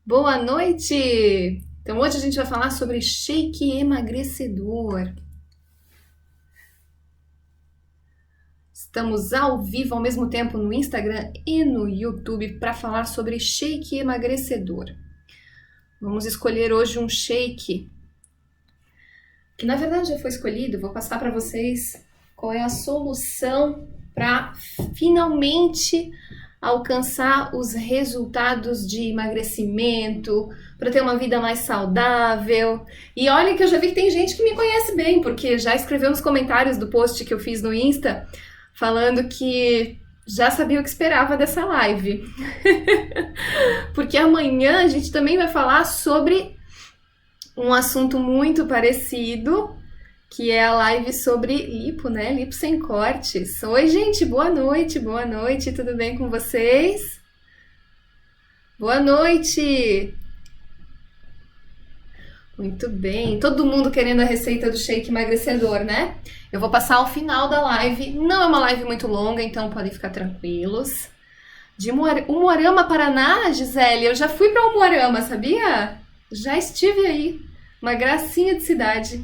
Boa noite! Então hoje a gente vai falar sobre shake emagrecedor. Estamos ao vivo ao mesmo tempo no Instagram e no YouTube para falar sobre shake emagrecedor. Vamos escolher hoje um shake que na verdade já foi escolhido. Vou passar para vocês qual é a solução para finalmente alcançar os resultados de emagrecimento, para ter uma vida mais saudável. E olha que eu já vi que tem gente que me conhece bem, porque já escreveu nos comentários do post que eu fiz no Insta, falando que já sabia o que esperava dessa live. Porque amanhã a gente também vai falar sobre um assunto muito parecido, que é a live sobre lipo, né? Lipo sem cortes. Oi, gente, boa noite, tudo bem com vocês? Boa noite! Muito bem, todo mundo querendo a receita do shake emagrecedor, né? Eu vou passar ao final da live, não é uma live muito longa, então podem ficar tranquilos. De Umuarama, Paraná, Gisele, eu já fui para Umuarama, sabia? Já estive aí, uma gracinha de cidade.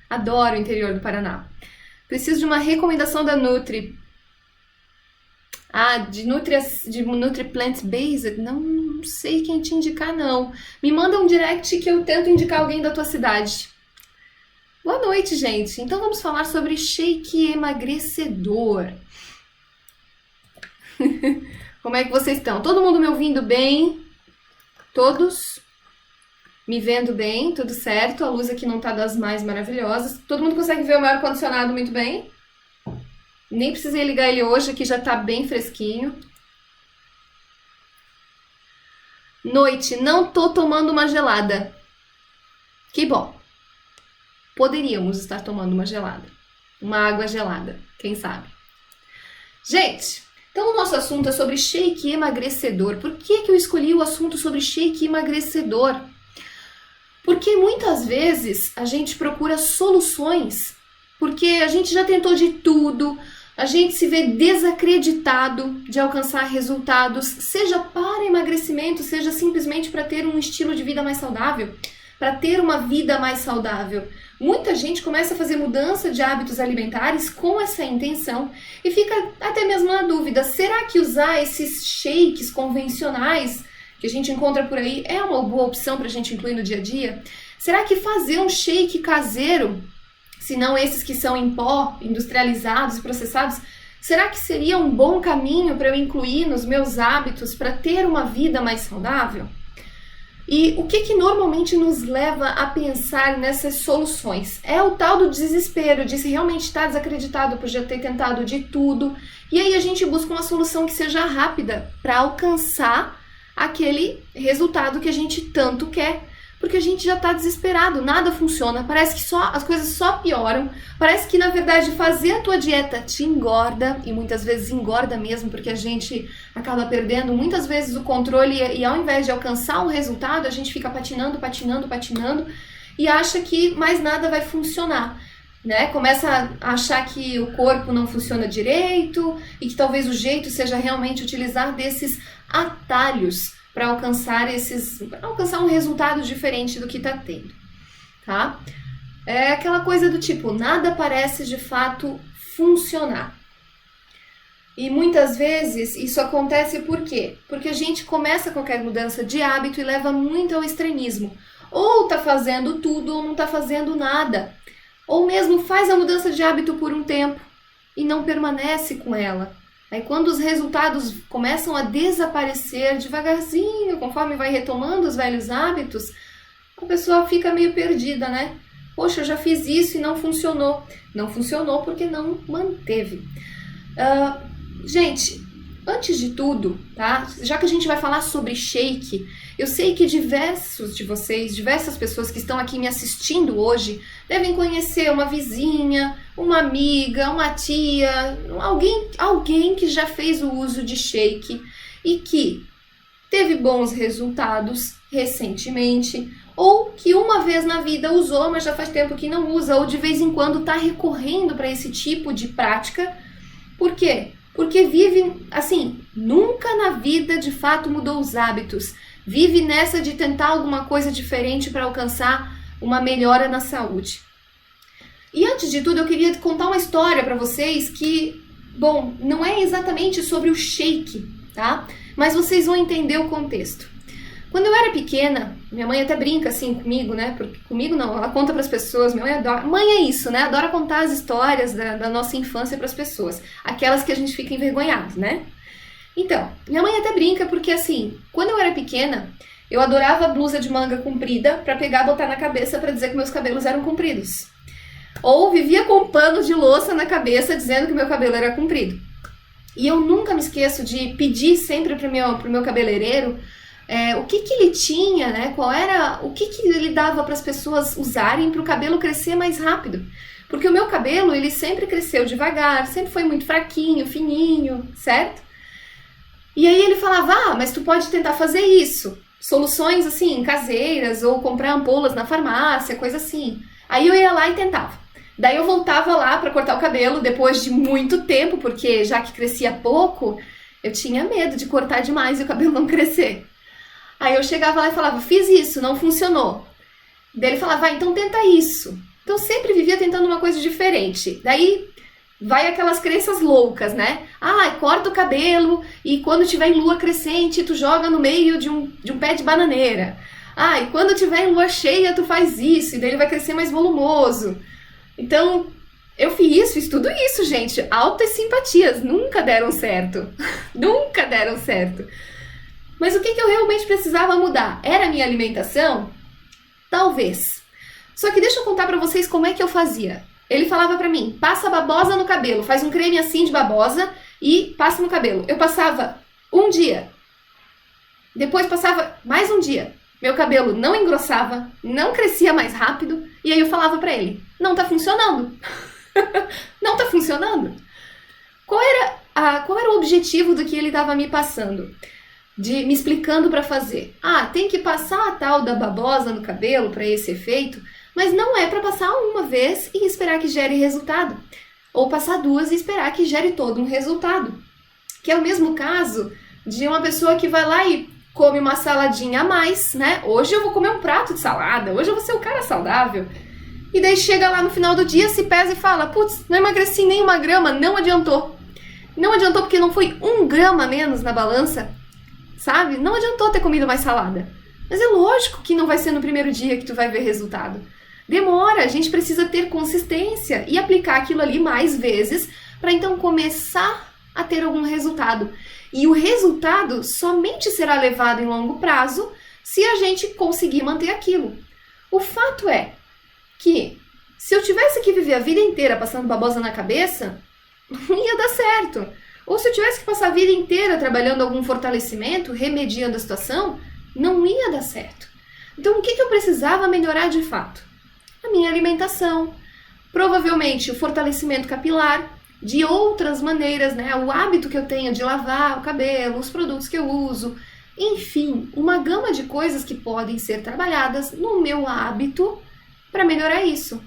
Adoro o interior do Paraná. Preciso de uma recomendação da Nutri. De Nutri Plant Based? Não sei quem te indicar, não. Me manda um direct que eu tento indicar alguém da tua cidade. Boa noite, gente. Então vamos falar sobre shake emagrecedor. Como é que vocês estão? Todo mundo me ouvindo bem? Todos? Me vendo bem, tudo certo, a luz aqui não tá das mais maravilhosas. Todo mundo consegue ver o meu ar-condicionado muito bem? Nem precisei ligar ele hoje, aqui já tá bem fresquinho. Noite, não tô tomando uma gelada. Que bom. Poderíamos estar tomando uma gelada. Uma água gelada, quem sabe. Gente, então o nosso assunto é sobre shake emagrecedor. Por que eu escolhi o assunto sobre shake emagrecedor? Porque muitas vezes a gente procura soluções, porque a gente já tentou de tudo, a gente se vê desacreditado de alcançar resultados, seja para emagrecimento, seja simplesmente para ter um estilo de vida mais saudável, para ter uma vida mais saudável. Muita gente começa a fazer mudança de hábitos alimentares com essa intenção e fica até mesmo na dúvida, será que usar esses shakes convencionais que a gente encontra por aí é uma boa opção para a gente incluir no dia a dia? Será que fazer um shake caseiro, se não esses que são em pó, industrializados e processados, será que seria um bom caminho para eu incluir nos meus hábitos para ter uma vida mais saudável? E o que normalmente nos leva a pensar nessas soluções? É o tal do desespero, de se realmente estar desacreditado por já ter tentado de tudo, e aí a gente busca uma solução que seja rápida para alcançar aquele resultado que a gente tanto quer, porque a gente já está desesperado, nada funciona, parece que as coisas só pioram, parece que na verdade fazer a tua dieta te engorda, e muitas vezes engorda mesmo, porque a gente acaba perdendo muitas vezes o controle e ao invés de alcançar um resultado, a gente fica patinando e acha que mais nada vai funcionar. Né? Começa a achar que o corpo não funciona direito e que talvez o jeito seja realmente utilizar desses atalhos para alcançar um resultado diferente do que está tendo, tá? É aquela coisa do tipo, nada parece de fato funcionar. E muitas vezes isso acontece por quê? Porque a gente começa qualquer mudança de hábito e leva muito ao extremismo. Ou tá fazendo tudo ou não tá fazendo nada. Ou mesmo faz a mudança de hábito por um tempo e não permanece com ela. Aí quando os resultados começam a desaparecer devagarzinho, conforme vai retomando os velhos hábitos, a pessoa fica meio perdida, né? Poxa, eu já fiz isso e não funcionou. Não funcionou porque não manteve. Gente, antes de tudo, tá? Já que a gente vai falar sobre shake, eu sei que diversos de vocês, diversas pessoas que estão aqui me assistindo hoje, devem conhecer uma vizinha, uma amiga, uma tia, alguém que já fez o uso de shake e que teve bons resultados recentemente, ou que uma vez na vida usou, mas já faz tempo que não usa, ou de vez em quando está recorrendo para esse tipo de prática. Por quê? Porque vive, assim, nunca na vida de fato mudou os hábitos. vive nessa de tentar alguma coisa diferente para alcançar uma melhora na saúde. E antes de tudo, eu queria contar uma história para vocês que, bom, não é exatamente sobre o shake, tá? Mas vocês vão entender o contexto. Quando eu era pequena, minha mãe até brinca assim comigo, né? Porque comigo não, ela conta para as pessoas. Minha mãe adora. Mãe é isso, né? Adora contar as histórias da nossa infância para as pessoas. Aquelas que a gente fica envergonhado, né? Então, minha mãe até brinca porque assim, quando eu era pequena, eu adorava blusa de manga comprida para pegar e botar na cabeça para dizer que meus cabelos eram compridos. Ou vivia com um pano de louça na cabeça dizendo que meu cabelo era comprido. E eu nunca me esqueço de pedir sempre pro meu cabeleireiro o que ele tinha, né? O que ele dava para as pessoas usarem para o cabelo crescer mais rápido. Porque o meu cabelo, ele sempre cresceu devagar, sempre foi muito fraquinho, fininho, certo? E aí ele falava, mas tu pode tentar fazer isso. Soluções assim, caseiras, ou comprar ampolas na farmácia, coisa assim. Aí eu ia lá e tentava. Daí eu voltava lá para cortar o cabelo depois de muito tempo, porque já que crescia pouco, eu tinha medo de cortar demais e o cabelo não crescer. Aí eu chegava lá e falava, fiz isso, não funcionou. Daí ele falava, então tenta isso. Então sempre vivia tentando uma coisa diferente. Daí vai aquelas crenças loucas, né? Corta o cabelo e quando tiver em lua crescente, tu joga no meio de um pé de bananeira. E quando tiver em lua cheia, tu faz isso, e daí ele vai crescer mais volumoso. Então, eu fiz tudo isso, gente. Altas simpatias, nunca deram certo. Nunca deram certo. Mas o que eu realmente precisava mudar? Era a minha alimentação? Talvez. Só que deixa eu contar pra vocês como é que eu fazia. Ele falava pra mim, passa babosa no cabelo, faz um creme assim de babosa e passa no cabelo. Eu passava um dia. Depois passava mais um dia. Meu cabelo não engrossava, não crescia mais rápido. E aí eu falava pra ele, não tá funcionando. Não tá funcionando. Qual era o objetivo do que ele estava me passando? Me explicando para fazer. Tem que passar a tal da babosa no cabelo para esse efeito, mas não é para passar uma vez e esperar que gere resultado. Ou passar duas e esperar que gere todo um resultado. Que é o mesmo caso de uma pessoa que vai lá e come uma saladinha a mais, né? Hoje eu vou comer um prato de salada, hoje eu vou ser o cara saudável. E daí chega lá no final do dia, se pesa e fala, putz, não emagreci nem 1 grama, não adiantou. Não adiantou porque não foi 1 grama a menos na balança, sabe? Não adiantou ter comido mais salada. Mas é lógico que não vai ser no primeiro dia que tu vai ver resultado. Demora, a gente precisa ter consistência e aplicar aquilo ali mais vezes para então começar a ter algum resultado. E o resultado somente será levado em longo prazo se a gente conseguir manter aquilo. O fato é que se eu tivesse que viver a vida inteira passando babosa na cabeça, não ia dar certo. Ou se eu tivesse que passar a vida inteira trabalhando algum fortalecimento, remediando a situação, não ia dar certo. Então o que eu precisava melhorar de fato? A minha alimentação, provavelmente o fortalecimento capilar, de outras maneiras, né? O hábito que eu tenho de lavar o cabelo, os produtos que eu uso, enfim, uma gama de coisas que podem ser trabalhadas no meu hábito para melhorar isso.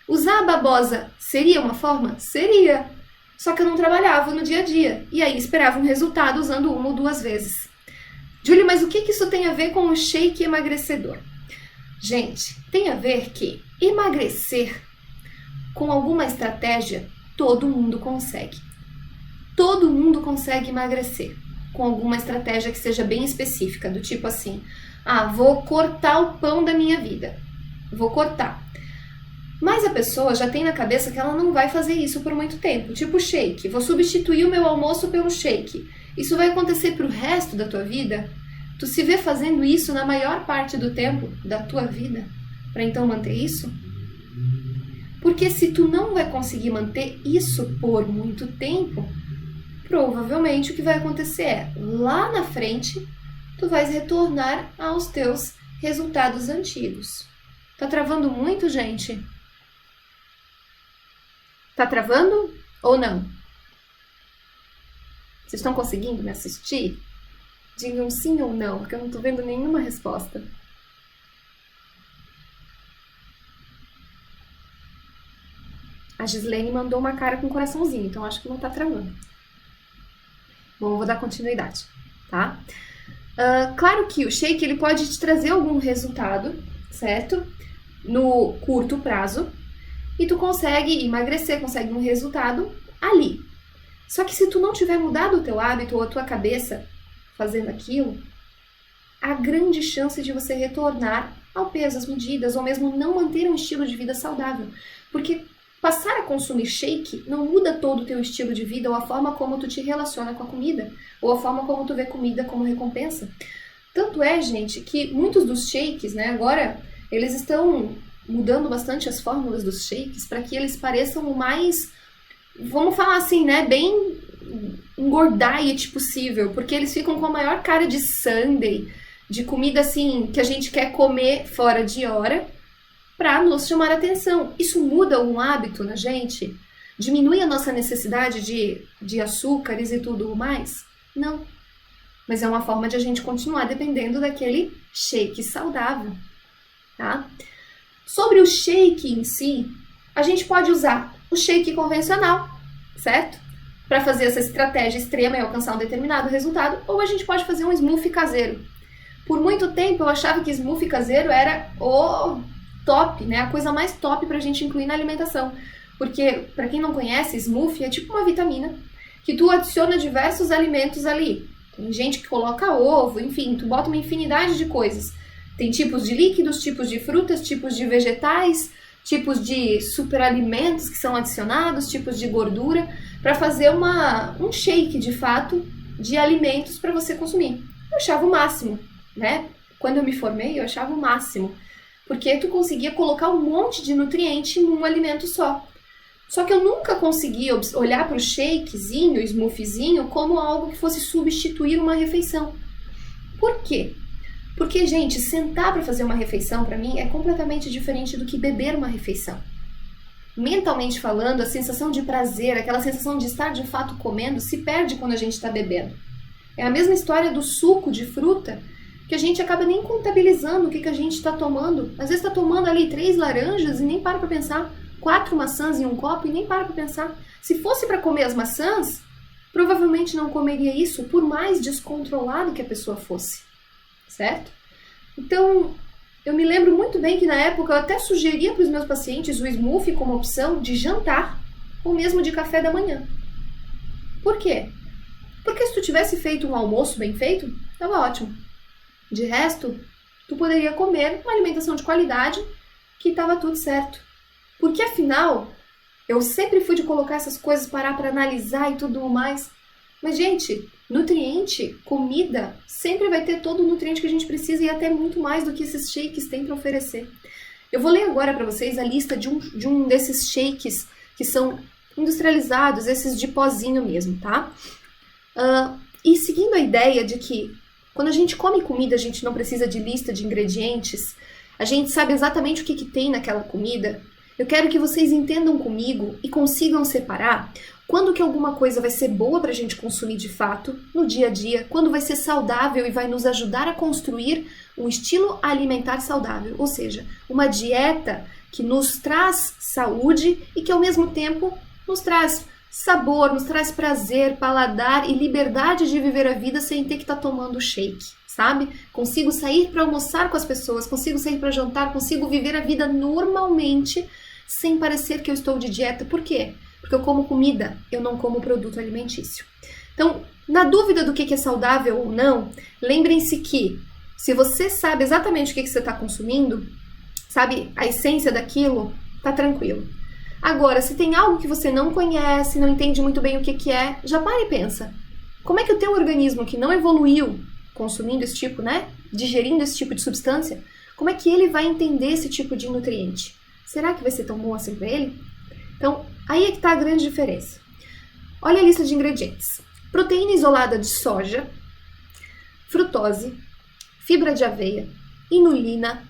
Usar a babosa seria uma forma? Seria. Só que eu não trabalhava no dia a dia. E aí esperava um resultado usando 1 ou 2 vezes. Júlia, mas o que isso tem a ver com o shake emagrecedor? Gente, tem a ver que emagrecer com alguma estratégia todo mundo consegue. Todo mundo consegue emagrecer com alguma estratégia que seja bem específica, do tipo assim, vou cortar o pão da minha vida. Vou cortar. Mas a pessoa já tem na cabeça que ela não vai fazer isso por muito tempo. Tipo shake. Vou substituir o meu almoço pelo shake. Isso vai acontecer pro resto da tua vida? Tu se vê fazendo isso na maior parte do tempo da tua vida? Para então manter isso? Porque se tu não vai conseguir manter isso por muito tempo, provavelmente o que vai acontecer é, lá na frente, tu vais retornar aos teus resultados antigos. Tá travando muito, gente? Tá travando ou não? Vocês estão conseguindo me assistir? Digam sim ou não, porque eu não tô vendo nenhuma resposta. A Gislene mandou uma cara com um coraçãozinho, então acho que não tá travando. Bom, eu vou dar continuidade, tá? Claro que o shake ele pode te trazer algum resultado, certo? No curto prazo, e tu consegue emagrecer, consegue um resultado ali. Só que se tu não tiver mudado o teu hábito ou a tua cabeça fazendo aquilo, há grande chance de você retornar ao peso, às medidas, ou mesmo não manter um estilo de vida saudável. Porque passar a consumir shake não muda todo o teu estilo de vida ou a forma como tu te relaciona com a comida, ou a forma como tu vê comida como recompensa. Tanto é, gente, que muitos dos shakes, né, agora eles estão mudando bastante as fórmulas dos shakes para que eles pareçam o mais, vamos falar assim, né, bem engordaiete possível, porque eles ficam com a maior cara de sundae, de comida assim que a gente quer comer fora de hora, para nos chamar a atenção. Isso muda um hábito na gente? Diminui a nossa necessidade de açúcares e tudo mais? Não. Mas é uma forma de a gente continuar dependendo daquele shake saudável, tá? Sobre o shake em si, a gente pode usar o shake convencional, certo? Para fazer essa estratégia extrema e alcançar um determinado resultado, ou a gente pode fazer um smoothie caseiro. Por muito tempo eu achava que smoothie caseiro era o top, né? A coisa mais top pra gente incluir na alimentação. Porque, pra quem não conhece, smoothie é tipo uma vitamina que tu adiciona diversos alimentos ali. Tem gente que coloca ovo, enfim, tu bota uma infinidade de coisas. Tem tipos de líquidos, tipos de frutas, tipos de vegetais, tipos de superalimentos que são adicionados, tipos de gordura, para fazer um shake, de fato, de alimentos para você consumir. Eu achava o máximo, né? Quando eu me formei, eu achava o máximo. Porque tu conseguia colocar um monte de nutriente num alimento só. Só que eu nunca conseguia olhar para o shakezinho, o smoothiezinho, como algo que fosse substituir uma refeição. Por quê? Porque, gente, sentar para fazer uma refeição, para mim, é completamente diferente do que beber uma refeição. Mentalmente falando, a sensação de prazer, aquela sensação de estar de fato comendo, se perde quando a gente está bebendo. É a mesma história do suco de fruta, que a gente acaba nem contabilizando o que a gente está tomando. Às vezes está tomando ali 3 laranjas e nem para pensar, 4 maçãs em um copo e nem para pensar. Se fosse para comer as maçãs, provavelmente não comeria isso, por mais descontrolado que a pessoa fosse, certo? Então, eu me lembro muito bem que na época eu até sugeria para os meus pacientes o smoothie como opção de jantar, ou mesmo de café da manhã. Por quê? Porque se tu tivesse feito um almoço bem feito, estava ótimo. De resto, tu poderia comer uma alimentação de qualidade que estava tudo certo. Porque afinal, eu sempre fui de colocar essas coisas, parar para analisar e tudo mais. Mas, gente, nutriente, comida, sempre vai ter todo o nutriente que a gente precisa e até muito mais do que esses shakes têm para oferecer. Eu vou ler agora para vocês a lista de um desses shakes que são industrializados, esses de pozinho mesmo, tá? E seguindo a ideia de que quando a gente come comida, a gente não precisa de lista de ingredientes, a gente sabe exatamente o que tem naquela comida. Eu quero que vocês entendam comigo e consigam separar quando que alguma coisa vai ser boa para a gente consumir de fato, no dia a dia, quando vai ser saudável e vai nos ajudar a construir um estilo alimentar saudável, ou seja, uma dieta que nos traz saúde e que ao mesmo tempo nos traz sabor, nos traz prazer, paladar e liberdade de viver a vida sem ter que estar tomando shake, sabe? Consigo sair para almoçar com as pessoas, consigo sair para jantar, consigo viver a vida normalmente sem parecer que eu estou de dieta. Por quê? Porque eu como comida, eu não como produto alimentício. Então, na dúvida do que é saudável ou não, lembrem-se que se você sabe exatamente o que você está consumindo, sabe a essência daquilo, tá tranquilo. Agora, se tem algo que você não conhece, não entende muito bem o que é, já para e pensa. Como é que o teu organismo que não evoluiu consumindo esse tipo, né, digerindo esse tipo de substância, como é que ele vai entender esse tipo de nutriente? Será que vai ser tão bom assim para ele? Então, aí é que está a grande diferença. Olha a lista de ingredientes. Proteína isolada de soja, frutose, fibra de aveia, inulina,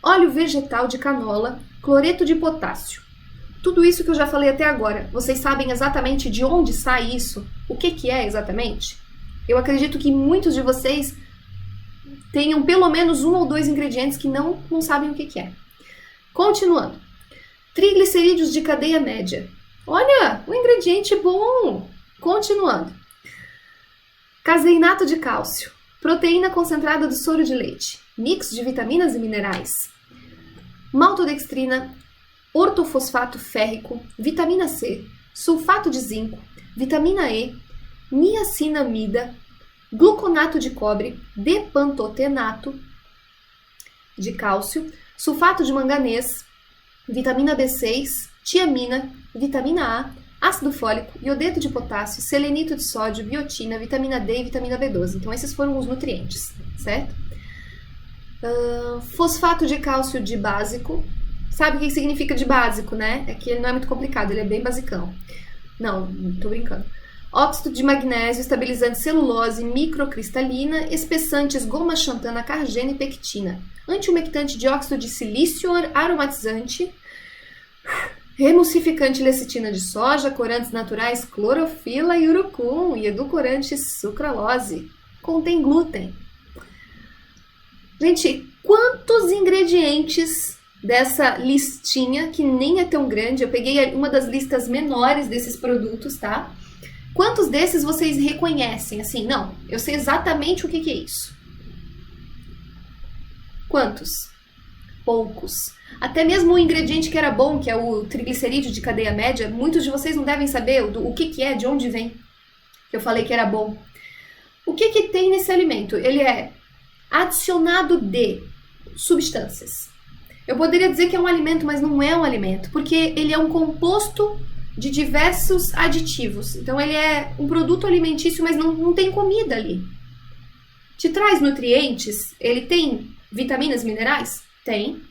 óleo vegetal de canola, cloreto de potássio. Tudo isso que eu já falei até agora, vocês sabem exatamente de onde sai isso? O que é exatamente? Eu acredito que muitos de vocês tenham pelo menos 1 ou 2 ingredientes que não sabem o que é. Continuando. Triglicerídeos de cadeia média. Olha, um ingrediente bom! Continuando. Caseinato de cálcio. proteína concentrada do soro de leite, mix de vitaminas e minerais, maltodextrina, ortofosfato férrico, vitamina C, sulfato de zinco, vitamina E, niacinamida, gluconato de cobre, depantotenato de cálcio, sulfato de manganês, vitamina B6, tiamina, vitamina A, ácido fólico, iodeto de potássio, selenito de sódio, biotina, vitamina D e vitamina B12. Então, esses foram os nutrientes, certo? Fosfato de cálcio de básico. Sabe o que significa de básico, né? É que ele não é muito complicado, ele é bem basicão. Não, tô brincando. Óxido de magnésio, estabilizante celulose, microcristalina, espessantes goma xantana, cargena e pectina. Antiumectante de óxido de silício, aromatizante, emulsificante lecitina de soja, corantes naturais, clorofila e urucum e edulcorante sucralose. Contém glúten. Gente, quantos ingredientes dessa listinha, que nem é tão grande, eu peguei uma das listas menores desses produtos, tá? Quantos desses vocês reconhecem? Assim, não, eu sei exatamente o que é isso. Quantos? Poucos. Até mesmo o ingrediente que era bom, que é o triglicerídeo de cadeia média, muitos de vocês não devem saber o que é, de onde vem, que eu falei que era bom. O que tem nesse alimento? Ele é adicionado de substâncias. Eu poderia dizer que é um alimento, mas não é um alimento, porque ele é um composto de diversos aditivos. Então ele é um produto alimentício, mas não tem comida ali. Te traz nutrientes? Ele tem vitaminas, minerais? Tem.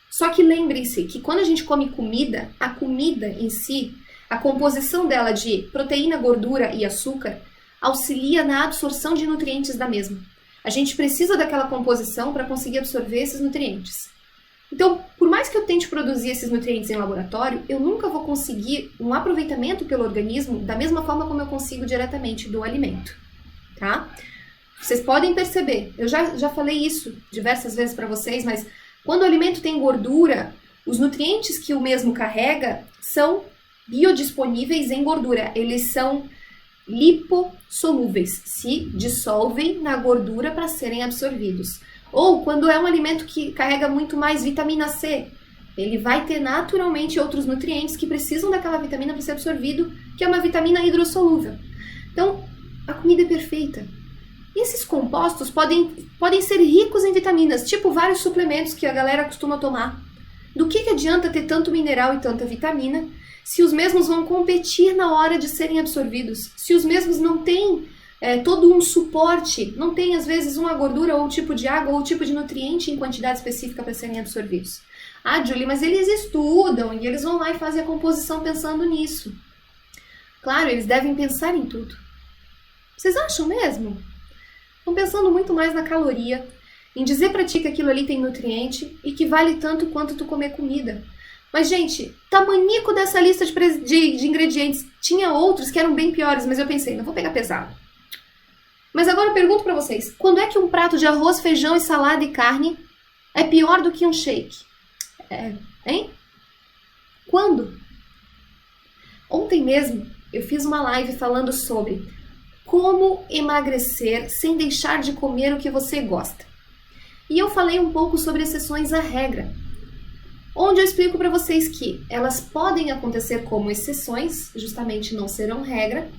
Só que lembrem-se que quando a gente come comida, a comida em si, a composição dela de proteína, gordura e açúcar, auxilia na absorção de nutrientes da mesma. A gente precisa daquela composição para conseguir absorver esses nutrientes. Então, por mais que eu tente produzir esses nutrientes em laboratório, eu nunca vou conseguir um aproveitamento pelo organismo da mesma forma como eu consigo diretamente do alimento, tá? Vocês podem perceber, eu já falei isso diversas vezes para vocês, mas quando o alimento tem gordura, os nutrientes que o mesmo carrega são biodisponíveis em gordura. Eles são lipossolúveis, se dissolvem na gordura para serem absorvidos. Ou quando é um alimento que carrega muito mais vitamina C, ele vai ter naturalmente outros nutrientes que precisam daquela vitamina para ser absorvido, que é uma vitamina hidrossolúvel. Então, a comida é perfeita. E esses compostos podem ser ricos em vitaminas, tipo vários suplementos que a galera costuma tomar. Do que adianta ter tanto mineral e tanta vitamina se os mesmos vão competir na hora de serem absorvidos? Se os mesmos não têm todo um suporte, não tem às vezes uma gordura ou um tipo de água ou um tipo de nutriente em quantidade específica para serem absorvidos. Ah, Julie, mas eles estudam e eles vão lá e fazem a composição pensando nisso. Claro, eles devem pensar em tudo. Vocês acham mesmo? Estão pensando muito mais na caloria, em dizer pra ti que aquilo ali tem nutriente e que vale tanto quanto tu comer comida. Mas, gente, tamanico dessa lista de ingredientes. Tinha outros que eram bem piores, mas eu pensei, não vou pegar pesado. Mas agora eu pergunto pra vocês, quando é que um prato de arroz, feijão e salada e carne é pior do que um shake? Hein? Quando? Ontem mesmo eu fiz uma live falando sobre como emagrecer sem deixar de comer o que você gosta. E eu falei um pouco sobre exceções à regra, onde eu explico para vocês que elas podem acontecer como exceções, justamente não serão regra,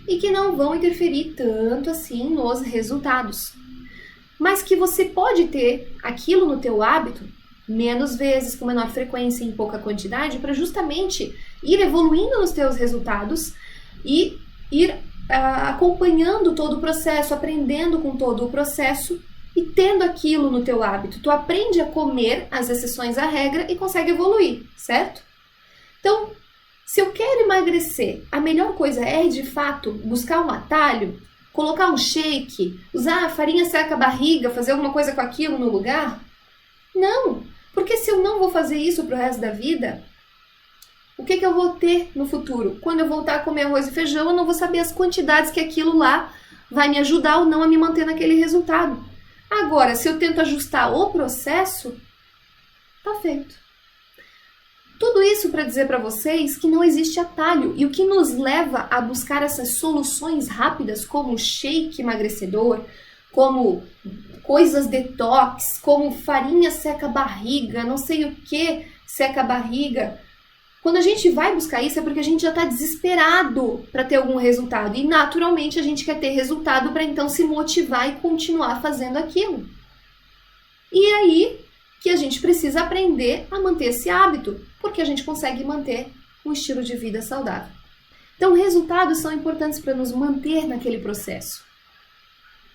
e que não vão interferir tanto assim nos resultados. Mas que você pode ter aquilo no teu hábito menos vezes, com menor frequência, em pouca quantidade, para justamente ir evoluindo nos teus resultados e ir acompanhando todo o processo, aprendendo com todo o processo e tendo aquilo no teu hábito. Tu aprende a comer as exceções à regra e consegue evoluir, certo? Então, se eu quero emagrecer, a melhor coisa é, de fato, buscar um atalho, colocar um shake, usar a farinha seca barriga, fazer alguma coisa com aquilo no lugar? Não, porque se eu não vou fazer isso pro resto da vida, o que eu vou ter no futuro? Quando eu voltar a comer arroz e feijão, eu não vou saber as quantidades que aquilo lá vai me ajudar ou não a me manter naquele resultado. Agora, se eu tento ajustar o processo, tá feito. Tudo isso para dizer para vocês que não existe atalho, e o que nos leva a buscar essas soluções rápidas, como o shake emagrecedor, como coisas detox, como farinha seca a barriga, não sei o que seca a barriga. Quando a gente vai buscar isso é porque a gente já está desesperado para ter algum resultado. E naturalmente a gente quer ter resultado para então se motivar e continuar fazendo aquilo. E aí que a gente precisa aprender a manter esse hábito, porque a gente consegue manter um estilo de vida saudável. Então, resultados são importantes para nos manter naquele processo.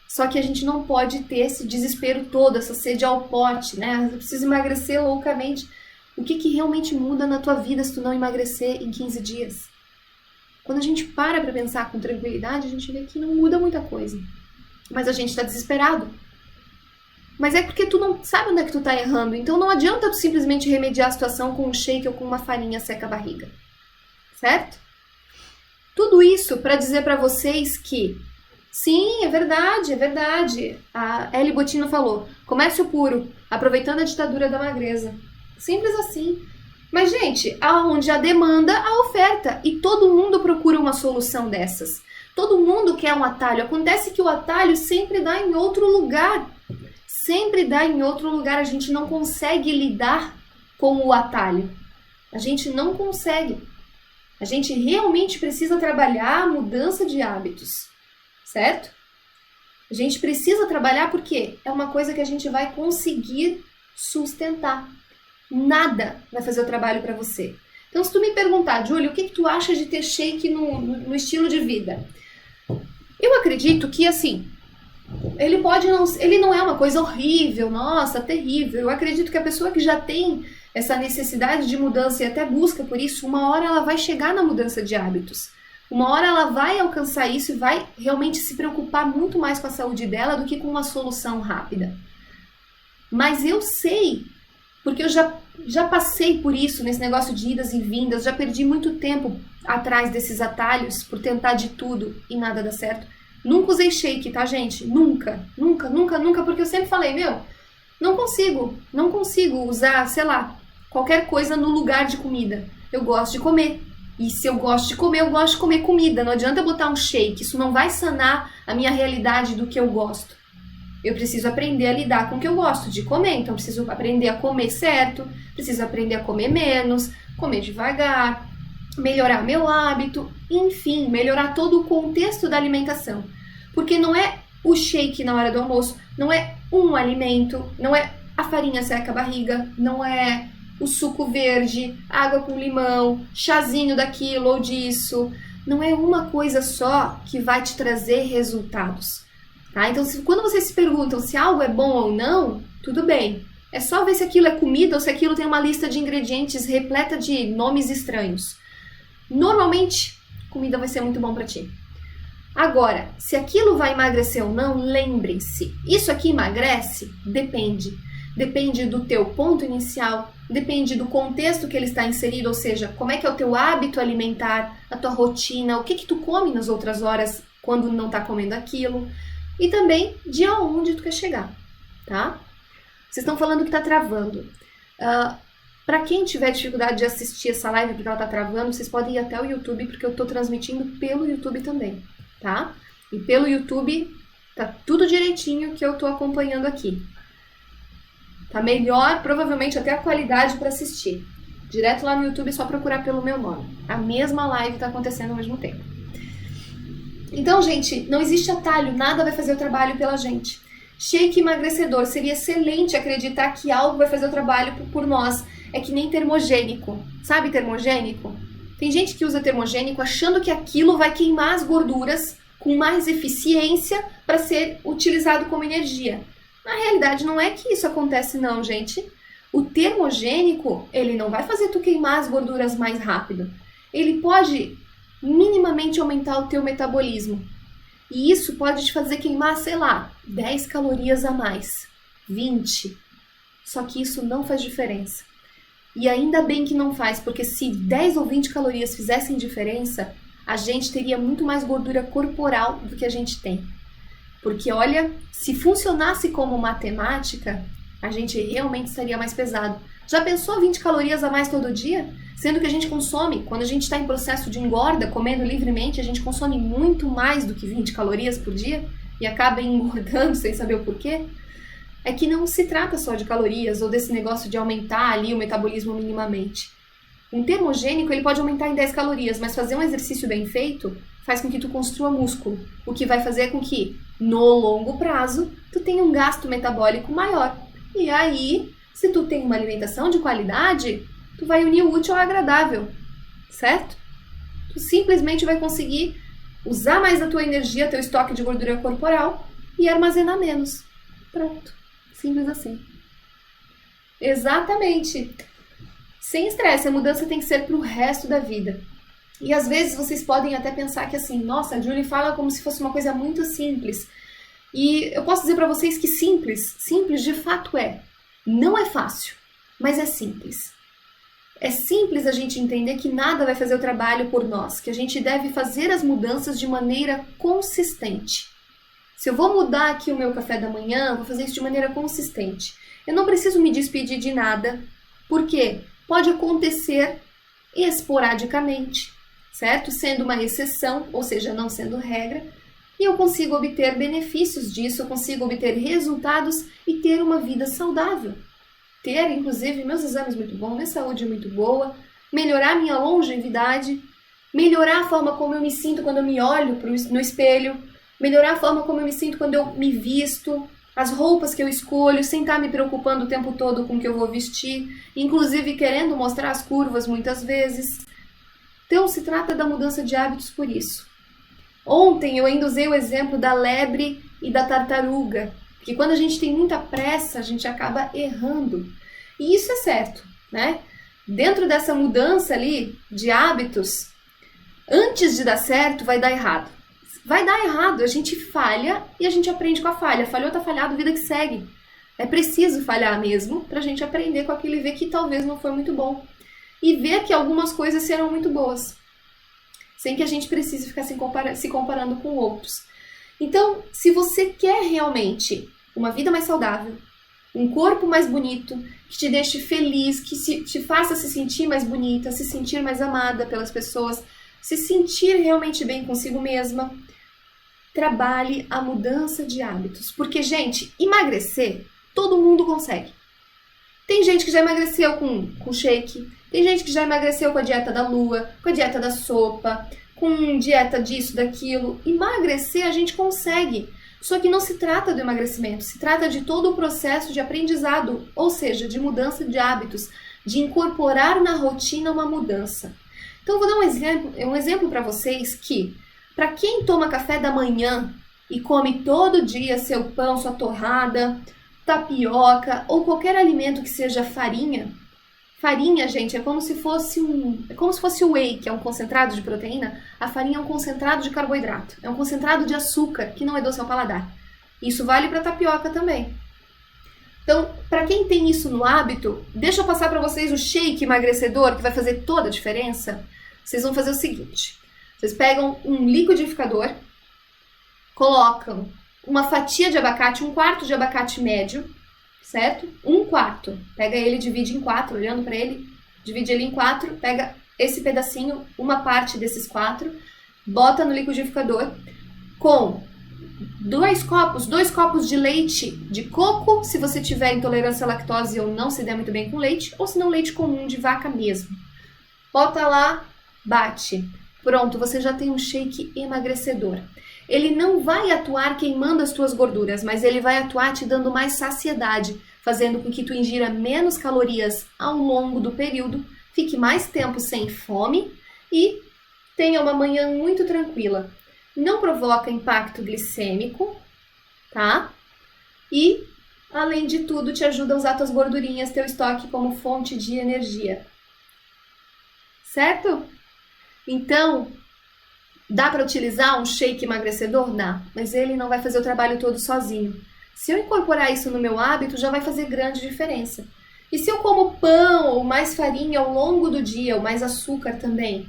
Só que a gente não pode ter esse desespero todo, essa sede ao pote, né? Eu preciso emagrecer loucamente. O que realmente muda na tua vida se tu não emagrecer em 15 dias? Quando a gente para pensar com tranquilidade, a gente vê que não muda muita coisa. Mas a gente está desesperado. Mas é porque tu não sabe onde é que tu tá errando. Então não adianta tu simplesmente remediar a situação com um shake ou com uma farinha seca a barriga. Certo? Tudo isso para dizer para vocês que sim, é verdade, é verdade. A Ellie Bottino falou, comércio puro, aproveitando a ditadura da magreza. Simples assim. Mas, gente, aonde há demanda, há oferta. E todo mundo procura uma solução dessas. Todo mundo quer um atalho. Acontece que o atalho sempre dá em outro lugar. Sempre dá em outro lugar. A gente não consegue lidar com o atalho. A gente não consegue. A gente realmente precisa trabalhar a mudança de hábitos. Certo? A gente precisa trabalhar porque é uma coisa que a gente vai conseguir sustentar. Nada vai fazer o trabalho para você. Então, se tu me perguntar, Júlia, o que tu acha de ter shake no estilo de vida? Eu acredito que, assim, ele não é uma coisa horrível, nossa, terrível. Eu acredito que a pessoa que já tem essa necessidade de mudança e até busca por isso, uma hora ela vai chegar na mudança de hábitos. Uma hora ela vai alcançar isso e vai realmente se preocupar muito mais com a saúde dela do que com uma solução rápida. Mas eu sei, porque eu já passei por isso, nesse negócio de idas e vindas, já perdi muito tempo atrás desses atalhos por tentar de tudo e nada dá certo. Nunca usei shake, tá, gente? Nunca, porque eu sempre falei, não consigo usar, sei lá, qualquer coisa no lugar de comida. Eu gosto de comer. E se eu gosto de comer comida. Não adianta eu botar um shake, isso não vai sanar a minha realidade do que eu gosto. Eu preciso aprender a lidar com o que eu gosto de comer, então preciso aprender a comer certo, preciso aprender a comer menos, comer devagar, melhorar meu hábito, enfim, melhorar todo o contexto da alimentação. Porque não é o shake na hora do almoço, não é um alimento, não é a farinha seca a barriga, não é o suco verde, água com limão, chazinho daquilo ou disso. Não é uma coisa só que vai te trazer resultados. Tá? Então, quando vocês se perguntam se algo é bom ou não, tudo bem. É só ver se aquilo é comida ou se aquilo tem uma lista de ingredientes repleta de nomes estranhos. Normalmente, comida vai ser muito bom para ti. Agora, se aquilo vai emagrecer ou não, lembrem-se. Isso aqui emagrece? Depende. Depende do teu ponto inicial, depende do contexto que ele está inserido, ou seja, como é que é o teu hábito alimentar, a tua rotina, o que tu come nas outras horas quando não está comendo aquilo. E também de aonde tu quer chegar, tá? Vocês estão falando que tá travando. Para quem tiver dificuldade de assistir essa live porque ela tá travando, vocês podem ir até o YouTube, porque eu tô transmitindo pelo YouTube também, tá? E pelo YouTube tá tudo direitinho que eu tô acompanhando aqui. Tá melhor, provavelmente até a qualidade para assistir. Direto lá no YouTube é só procurar pelo meu nome. A mesma live tá acontecendo ao mesmo tempo. Então, gente, não existe atalho, nada vai fazer o trabalho pela gente. Shake emagrecedor, seria excelente acreditar que algo vai fazer o trabalho por nós. É que nem termogênico. Sabe termogênico? Tem gente que usa termogênico achando que aquilo vai queimar as gorduras com mais eficiência para ser utilizado como energia. Na realidade, não é que isso acontece não, gente. O termogênico, ele não vai fazer tu queimar as gorduras mais rápido. Ele pode minimamente aumentar o teu metabolismo. E isso pode te fazer queimar, sei lá, 10 calorias a mais, 20. Só que isso não faz diferença. E ainda bem que não faz, porque se 10 ou 20 calorias fizessem diferença, a gente teria muito mais gordura corporal do que a gente tem. Porque olha, se funcionasse como matemática, a gente realmente estaria mais pesado. Já pensou 20 calorias a mais todo dia? Sendo que a gente consome, quando a gente está em processo de engorda, comendo livremente, a gente consome muito mais do que 20 calorias por dia. e acaba engordando sem saber o porquê, é que não se trata só de calorias ou desse negócio de aumentar ali o metabolismo minimamente. Um termogênico ele pode aumentar em 10 calorias, mas fazer um exercício bem feito faz com que tu construa músculo, o que vai fazer com que, no longo prazo, tu tenha um gasto metabólico maior. E aí, se tu tem uma alimentação de qualidade, tu vai unir o útil ao agradável, certo? Tu simplesmente vai conseguir usar mais a tua energia, teu estoque de gordura corporal e armazenar menos. Pronto. Simples assim. Exatamente. Sem estresse, a mudança tem que ser pro resto da vida. E às vezes vocês podem até pensar que assim, nossa, a Julie fala como se fosse uma coisa muito simples. E eu posso dizer para vocês que simples de fato é. Não é fácil, mas é simples. É simples a gente entender que nada vai fazer o trabalho por nós, que a gente deve fazer as mudanças de maneira consistente. Se eu vou mudar aqui o meu café da manhã, eu vou fazer isso de maneira consistente. Eu não preciso me despedir de nada, porque pode acontecer esporadicamente, certo? Sendo uma exceção, ou seja, não sendo regra, e eu consigo obter benefícios disso, eu consigo obter resultados e ter uma vida saudável. Ter, inclusive, meus exames muito bons, minha saúde muito boa, melhorar minha longevidade, melhorar a forma como eu me sinto quando eu me olho no espelho, melhorar a forma como eu me sinto quando eu me visto, as roupas que eu escolho, sem estar me preocupando o tempo todo com o que eu vou vestir, inclusive querendo mostrar as curvas muitas vezes. Então, se trata da mudança de hábitos por isso. Ontem eu ainda usei o exemplo da lebre e da tartaruga, porque quando a gente tem muita pressa, a gente acaba errando. E isso é certo, né? Dentro dessa mudança ali de hábitos, antes de dar certo, vai dar errado. Vai dar errado, a gente falha e a gente aprende com a falha. Falhou, tá falhado, vida que segue. É preciso falhar mesmo pra gente aprender com aquilo e ver que talvez não foi muito bom. E ver que algumas coisas serão muito boas. Sem que a gente precise ficar se comparando com outros. Então, se você quer realmente uma vida mais saudável, um corpo mais bonito, que te deixe feliz, que te faça se sentir mais bonita, se sentir mais amada pelas pessoas, se sentir realmente bem consigo mesma, trabalhe a mudança de hábitos. Porque, gente, emagrecer, todo mundo consegue. Tem gente que já emagreceu com shake, tem gente que já emagreceu com a dieta da lua, com a dieta da sopa, com dieta disso, daquilo. Emagrecer a gente consegue. Só que não se trata do emagrecimento, se trata de todo o processo de aprendizado, ou seja, de mudança de hábitos, de incorporar na rotina uma mudança. Então, vou dar um exemplo para vocês que, para quem toma café da manhã e come todo dia seu pão, sua torrada, tapioca ou qualquer alimento que seja farinha. Farinha, gente, é como se fosse o whey, que é um concentrado de proteína. A farinha é um concentrado de carboidrato, é um concentrado de açúcar que não é doce ao paladar. Isso vale para tapioca também. Então, para quem tem isso no hábito, deixa eu passar para vocês o shake emagrecedor que vai fazer toda a diferença. Vocês vão fazer o seguinte: vocês pegam um liquidificador, colocam uma fatia de abacate, 1/4 de abacate médio, certo? 1/4. Pega ele e divide em 4, olhando para ele, divide ele em 4, pega esse pedacinho, uma parte desses 4, bota no liquidificador com 2 copos de leite de coco, se você tiver intolerância à lactose ou não se der muito bem com leite, ou se não leite comum de vaca mesmo. Bota lá, bate. Pronto, você já tem um shake emagrecedor. Ele não vai atuar queimando as tuas gorduras, mas ele vai atuar te dando mais saciedade, fazendo com que tu ingira menos calorias ao longo do período, fique mais tempo sem fome e tenha uma manhã muito tranquila. Não provoca impacto glicêmico, tá? E, além de tudo, te ajuda a usar tuas gordurinhas, teu estoque como fonte de energia. Certo? Então, dá para utilizar um shake emagrecedor? Dá, mas ele não vai fazer o trabalho todo sozinho. Se eu incorporar isso no meu hábito, já vai fazer grande diferença. E se eu como pão ou mais farinha ao longo do dia, ou mais açúcar também,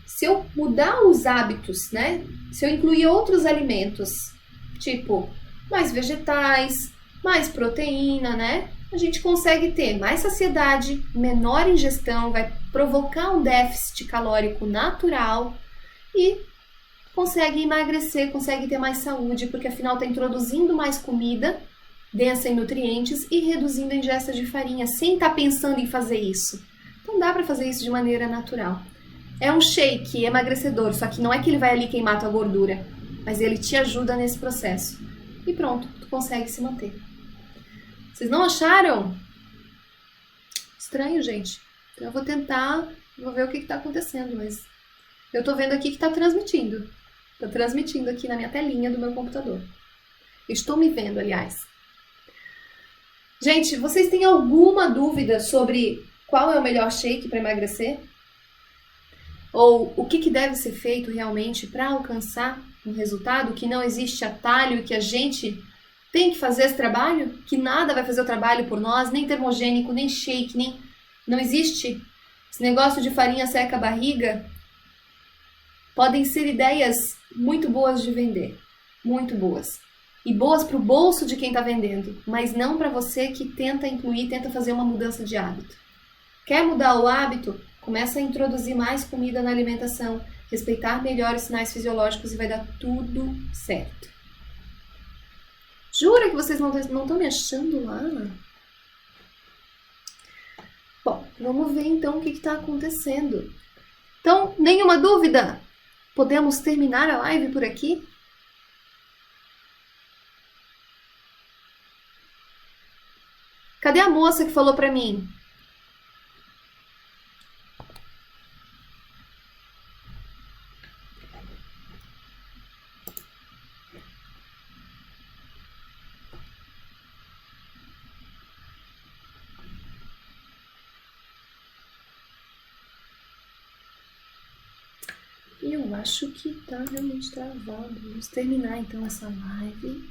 se eu mudar os hábitos, né? Se eu incluir outros alimentos, tipo mais vegetais, mais proteína, né? A gente consegue ter mais saciedade, menor ingestão, vai provocar um déficit calórico natural e consegue emagrecer, consegue ter mais saúde, porque afinal está introduzindo mais comida densa em nutrientes e reduzindo a ingesta de farinha, sem estar pensando em fazer isso. Então dá para fazer isso de maneira natural. É um shake emagrecedor, só que não é que ele vai ali queimar a tua gordura, mas ele te ajuda nesse processo. E pronto, tu consegue se manter. Vocês não acharam? Estranho, gente. Então eu vou tentar, vou ver o que está acontecendo, mas eu tô vendo aqui que está transmitindo. Está transmitindo aqui na minha telinha do meu computador. Estou me vendo, aliás. Gente, vocês têm alguma dúvida sobre qual é o melhor shake para emagrecer? Ou o que deve ser feito realmente para alcançar um resultado? Que não existe atalho e que a gente tem que fazer esse trabalho? Que nada vai fazer o trabalho por nós, nem termogênico, nem shake, nem... Não existe esse negócio de farinha seca a barriga. Podem ser ideias muito boas de vender, muito boas. E boas para o bolso de quem está vendendo, mas não para você que tenta incluir, tenta fazer uma mudança de hábito. Quer mudar o hábito? Começa a introduzir mais comida na alimentação, respeitar melhor os sinais fisiológicos e vai dar tudo certo. Jura que vocês não estão me achando lá? Bom, vamos ver então o que está acontecendo. Então, nenhuma dúvida? Podemos terminar a live por aqui? Cadê a moça que falou pra mim? Eu acho que tá realmente travado. Vamos terminar então essa live.